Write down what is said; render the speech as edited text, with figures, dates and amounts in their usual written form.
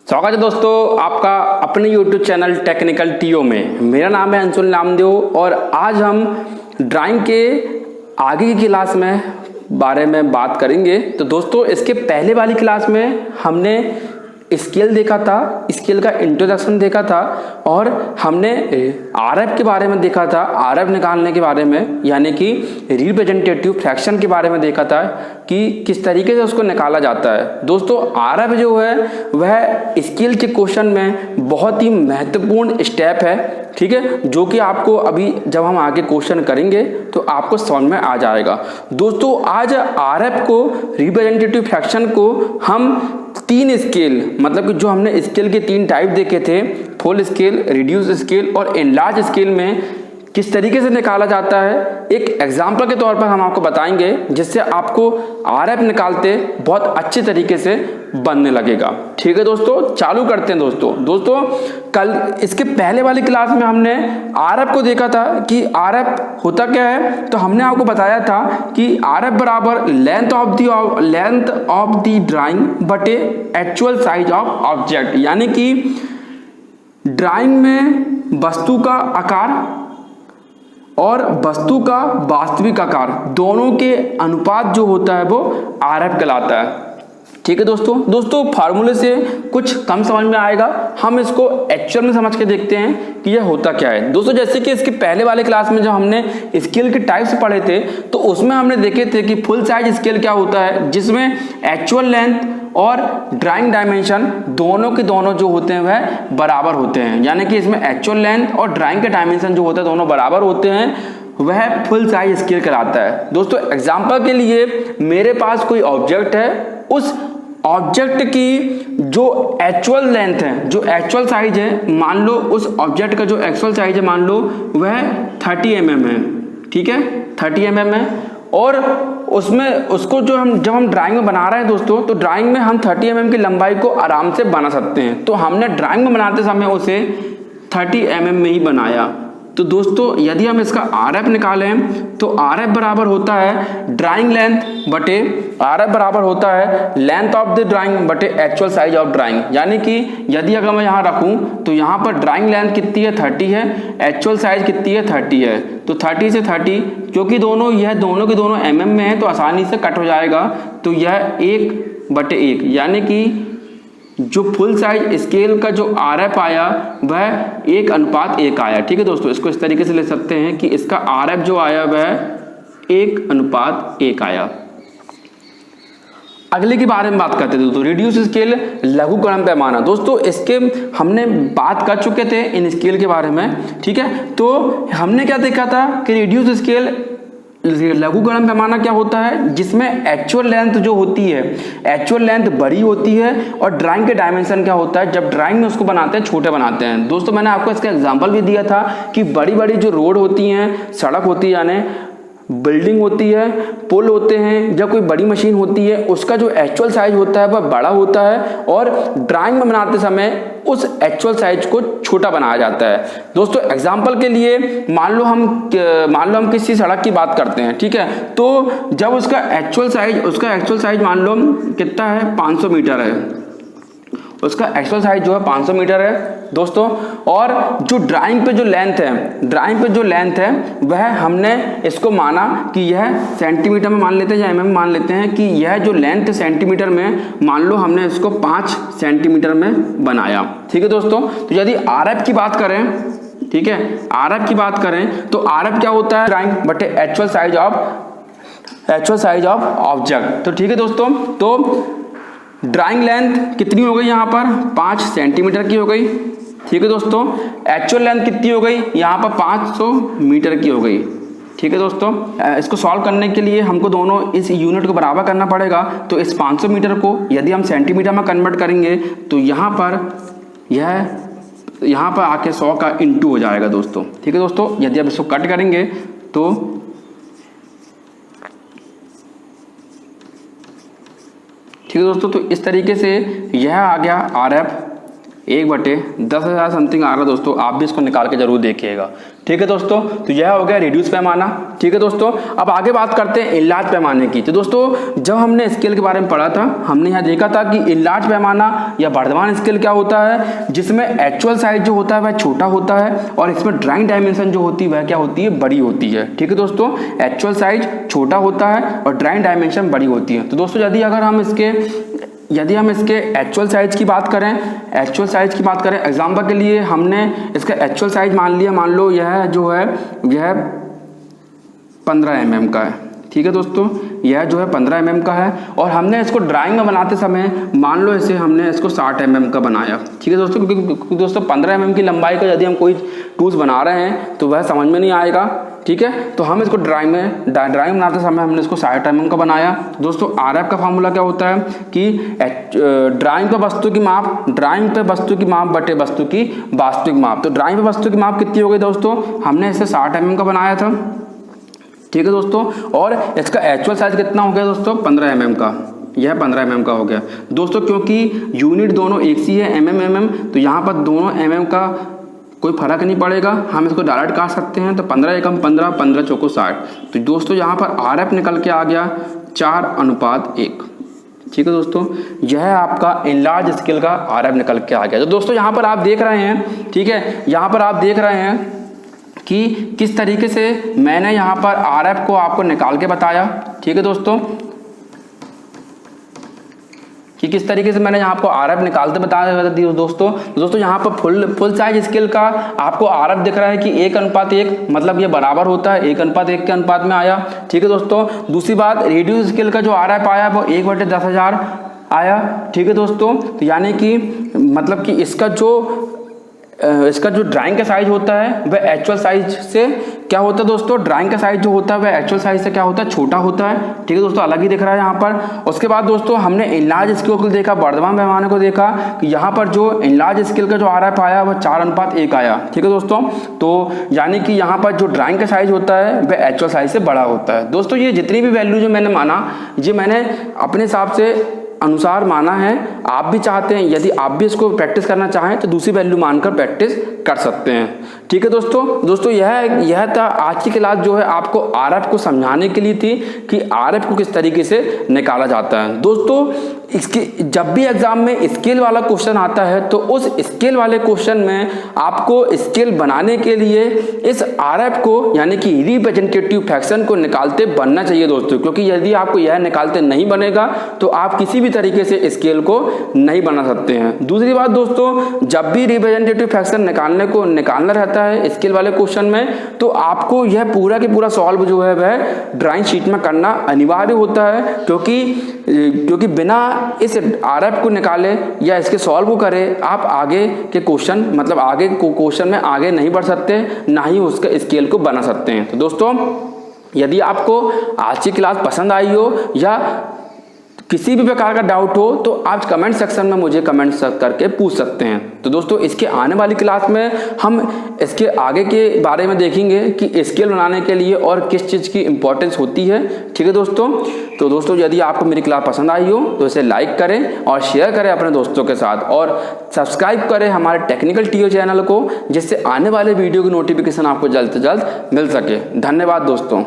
स्वागत है दोस्तों आपका अपने YouTube चैनल टेक्निकल टीओ में। मेरा नाम है अंशुल नामदेव और आज हम ड्राइंग के आगे की क्लास में बारे में बात करेंगे। तो दोस्तों इसके पहले वाली क्लास में हमने स्केल देखा था, स्केल का इंट्रोडक्शन देखा था और हमने आरएफ के बारे में देखा था, आरएफ निकालने के बारे में, यानी कि रिप्रेजेंटेटिव फ्रैक्शन के बारे में देखा था कि किस तरीके से उसको निकाला जाता है। दोस्तों आरएफ जो है वह स्केल के क्वेश्चन में बहुत ही महत्वपूर्ण स्टेप है, ठीक है, जो कि आपको अभी जब हम आगे क्वेश्चन करेंगे तो आपको समझ में आ जाएगा। दोस्तों आज आरएफ को, रिप्रेजेंटेटिव फ्रैक्शन को हम तीन स्केल, मतलब कि जो हमने स्केल के तीन टाइप देखे थे, फुल स्केल, रिड्यूस स्केल और एनलार्ज स्केल में किस तरीके से निकाला जाता है, एक एग्जाम्पल के तौर पर हम आपको बताएंगे, जिससे आपको आरएफ निकालते बहुत अच्छे तरीके से बनने लगेगा। ठीक है दोस्तों, चालू करते हैं। दोस्तों कल इसके पहले वाली क्लास में हमने आरएफ को देखा था कि आरएफ होता क्या है। तो हमने आपको बताया था कि आरएफ बराबर लेंथ ऑफ द ड्राइंग बटे एक्चुअल साइज ऑफ ऑब्जेक्ट, यानी कि ड्राइंग में वस्तु का आकार और वस्तु का वास्तविक आकार दोनों के अनुपात जो होता है वो आरएफ कहलाता है। ठीक है दोस्तों फार्मूले से कुछ कम समझ में आएगा, हम इसको एक्चुअल में समझ के देखते हैं कि यह होता क्या है। दोस्तों जैसे कि इसके पहले वाले क्लास में जब हमने स्केल के टाइप्स पढ़े थे तो उसमें हमने देखे थे कि फुल साइज स्केल क्या होता है, जिसमें एक्चुअल लेंथ और ड्राइंग डायमेंशन दोनों के दोनों जो होते हैं वह बराबर होते हैं, यानी कि इसमें एक्चुअल लेंथ और ड्राइंग के डायमेंशन जो होता है दोनों बराबर होते हैं, वह फुल साइज स्केल कहलाता है। दोस्तों एग्जांपल के लिए मेरे पास कोई ऑब्जेक्ट है, उस ऑब्जेक्ट की जो एक्चुअल लेंथ है, जो एक्चुअल साइज है, मान लो उस ऑब्जेक्ट का जो एक्चुअल साइज है मान लो वह 30 mm है, ठीक है, 30 mm है। और उसमें उसको जब हम ड्राइंग में बना रहे हैं दोस्तों, तो ड्राइंग में हम 30 mm की लंबाई को आराम से बना सकते हैं। तो हमने ड्राइंग में बनाते समय उसे 30 mm में ही बनाया। तो दोस्तों यदि हम इसका आरएफ निकालें तो आरएफ बराबर होता है ड्राइंग लेंथ बटे, आरएफ बराबर होता है लेंथ ऑफ द ड्राइंग बटे एक्चुअल साइज ऑफ ड्राइंग, यानी कि यदि अगर मैं यहाँ रखूँ तो यहाँ पर ड्राइंग लेंथ कितनी है 30 है, एक्चुअल साइज कितनी है 30 है। तो 30 से 30, क्योंकि दोनों के दोनों mm में है तो आसानी से कट हो जाएगा, तो यह 1/1, यानी कि जो फुल साइज स्केल का जो आरएफ आया वह 1:1 आया। ठीक है दोस्तों, इसको इस तरीके से ले सकते हैं कि इसका आरएफ जो आया वह 1:1 आया। अगले के बारे में बात करते थे दोस्तों, रिड्यूस स्केल, लघुकरण पैमाना। दोस्तों इसके हमने बात कर चुके थे इन स्केल के बारे में, ठीक है। तो हमने क्या देखा था कि रिड्यूस स्केल, लघुकरण पैमाना क्या होता है, जिसमें एक्चुअल लेंथ जो होती है, एक्चुअल लेंथ बड़ी होती है और ड्राइंग के डायमेंशन क्या होता है, जब ड्राइंग में उसको बनाते हैं छोटे बनाते हैं। दोस्तों मैंने आपको इसका एग्जांपल भी दिया था कि बड़ी बड़ी जो रोड होती हैं, सड़क होती है, यानी बिल्डिंग होती है, पुल होते हैं, जब कोई बड़ी मशीन होती है उसका जो एक्चुअल साइज होता है वह बड़ा होता है और ड्राइंग में बनाते समय उस एक्चुअल साइज को छोटा बनाया जाता है। दोस्तों एग्जांपल के लिए मान लो हम किसी सड़क की बात करते हैं, ठीक है, तो जब उसका एक्चुअल साइज मान लो कितना है, 500 मीटर है, उसका एक्चुअल साइज जो है 500 मीटर है दोस्तों। और जो ड्राइंग पे जो लेंथ है वह हमने इसको माना कि यह सेंटीमीटर में मान लेते हैं या mm में मान लेते हैं कि यह जो लेंथ सेंटीमीटर में, मान लो हमने इसको 5 सेंटीमीटर में बनाया। ठीक है दोस्तों, तो यदि आरएफ की बात करें, ठीक है, आरएफ की बात करें तो आरएफ क्या होता है, ड्राइंग बटे एक्चुअल साइज ऑफ ऑब्जेक्ट। तो ठीक है दोस्तों, तो ड्राइंग लेंथ कितनी हो गई, यहाँ पर 5 सेंटीमीटर की हो गई। ठीक है दोस्तों, एक्चुअल लेंथ कितनी हो गई, यहाँ पर 500 मीटर की हो गई। ठीक है दोस्तों, इसको सॉल्व करने के लिए हमको दोनों इस यूनिट को बराबर करना पड़ेगा। तो इस 500 मीटर को यदि हम सेंटीमीटर में कन्वर्ट करेंगे तो यहाँ पर आके 100 का इंटू हो जाएगा दोस्तों। ठीक है दोस्तों, यदि आप इसको कट करेंगे तो ठीक है दोस्तों, तो इस तरीके से यह आ गया आरएफ, 1/10,000 समथिंग आ रहा है दोस्तों। आप भी इसको निकाल के जरूर देखिएगा, ठीक है दोस्तों। तो यह हो गया रिड्यूस पैमाना, ठीक है दोस्तों। अब आगे बात करते हैं इनलार्ज पैमाने की। तो दोस्तों जब हमने स्केल के बारे में पढ़ा था, हमने यहाँ देखा था कि इनलार्ज पैमाना या वर्धमान स्केल क्या होता है, जिसमें एक्चुअल साइज जो होता है वह छोटा होता है और इसमें ड्राइंग डायमेंशन जो होती है वह क्या होती है, बड़ी होती है, ठीक है दोस्तों। एक्चुअल साइज छोटा होता है और ड्राइंग डायमेंशन बड़ी होती है। तो दोस्तों यदि हम इसके एक्चुअल साइज की बात करें, एग्जाम्पल के लिए हमने इसका एक्चुअल साइज मान लो यह जो है यह 15 mm का है, ठीक है दोस्तों। यह जो है 15 mm का है और हमने इसको ड्राइंग में बनाते समय मान लो हमने इसको 60 mm का बनाया, ठीक है दोस्तों। क्योंकि दोस्तों 15 mm की लंबाई का यदि हम कोई टूल्स बना रहे हैं तो वह समझ में नहीं आएगा, ठीक है। तो हम इसको ड्राइंग बनाते समय हमने इसको 60 mm का बनाया। दोस्तों RF का फार्मूला क्या होता है कि ड्राइंग पे वस्तु की माप बटे वस्तु की वास्तविक माप। तो ड्राइंग पे वस्तु की माप कितनी हो गई दोस्तों, हमने इसे 60 mm का बनाया था, ठीक है दोस्तों। और इसका एक्चुअल साइज कितना हो गया दोस्तों, 15 mm का। यह 15 mm का हो गया दोस्तों। क्योंकि यूनिट दोनों एक सी है, mm, तो यहाँ पर दोनों mm का कोई फर्क नहीं पड़ेगा, हम इसको डायरेक्ट काट सकते हैं। तो 15 एकम 15, 15 चौको 60। तो दोस्तों यहाँ पर RF निकल के आ गया 4:1, ठीक है दोस्तों। यह आपका इनलार्ज स्केल का RF निकल के आ गया। तो दोस्तों यहाँ पर आप देख रहे हैं, ठीक है, यहाँ पर आप देख रहे हैं कि किस तरीके से मैंने यहाँ पर RF को आपको निकाल के बताया, ठीक है दोस्तों, कि किस तरीके से मैंने यहाँ आपको RF निकालते बताया दोस्तों यहाँ पर फुल साइज स्केल का आपको RF दिख रहा है कि 1:1, मतलब ये बराबर होता है 1:1 के अनुपात में आया, ठीक है दोस्तों। दूसरी बात, रेडियस स्केल का जो RF आया वो 1/10,000 आया, ठीक है दोस्तों। तो यानी कि मतलब कि इसका जो ड्राइंग का साइज होता है वह एक्चुअल साइज से क्या होता है दोस्तों, ड्राइंग का साइज जो होता है वह एक्चुअल साइज से क्या होता है, छोटा होता है, ठीक है दोस्तों। अलग ही दिख रहा है यहाँ पर। उसके बाद दोस्तों हमने इनलार्ज स्केल को देखा, वर्धमान पैमाने को देखा कि यहाँ पर जो इनलार्ज स्केल का जो RF आया वह 4:1 आया, ठीक है दोस्तों। तो यानी कि यहाँ पर जो ड्राइंग का साइज होता है वह एक्चुअल साइज से बड़ा होता है। दोस्तों ये जितनी भी वैल्यू जो मैंने माना, ये मैंने अपने हिसाब से अनुसार माना है। आप भी चाहते हैं, यदि आप भी इसको प्रैक्टिस करना चाहें तो दूसरी वैल्यू मानकर प्रैक्टिस कर सकते हैं, ठीक है दोस्तों। यह था आज की क्लास, जो है आपको RF को समझाने के लिए थी कि RF को किस तरीके से निकाला जाता है। दोस्तों इसके जब भी एग्जाम में स्केल वाला क्वेश्चन आता है तो उस स्केल वाले क्वेश्चन में आपको स्केल बनाने के लिए इस RF को यानी कि रिप्रेजेंटेटिव फ्रैक्शन को निकालते बनना चाहिए दोस्तों। क्योंकि यदि आपको यह निकालते नहीं बनेगा तो आप किसी भी तरीके से स्केल को नहीं बना सकते हैं। दूसरी बात दोस्तों, जब भी रिप्रेजेंटेटिव फ्रैक्शन निकालना रहता है स्केल वाले क्वेश्चन में, तो आपको यह पूरा के पूरा सॉल्व जो है वह ड्राइंग शीट में करना अनिवार्य होता है। क्योंकि बिना इस RF को निकाले या इसके सॉल्व को करे आप आगे के क्वेश्चन मतलब आगे क्वेश्चन में आगे नहीं बढ़ सकते, ना ही उसके स्केल को बना सकते हैं। तो दोस्तों यदि आपको आज की क्लास पसंद आई हो या किसी भी प्रकार का डाउट हो तो आप कमेंट सेक्शन में मुझे कमेंट करके पूछ सकते हैं। तो दोस्तों इसके आने वाली क्लास में हम इसके आगे के बारे में देखेंगे कि स्केल बनाने के लिए और किस चीज़ की इम्पोर्टेंस होती है, ठीक है दोस्तों। तो दोस्तों यदि आपको मेरी क्लास पसंद आई हो तो इसे लाइक करें और शेयर करें अपने दोस्तों के साथ और सब्सक्राइब करें हमारे टेक्निकल टीओ चैनल को, जिससे आने वाले वीडियो की नोटिफिकेशन आपको जल्द से जल्द मिल सके। धन्यवाद दोस्तों।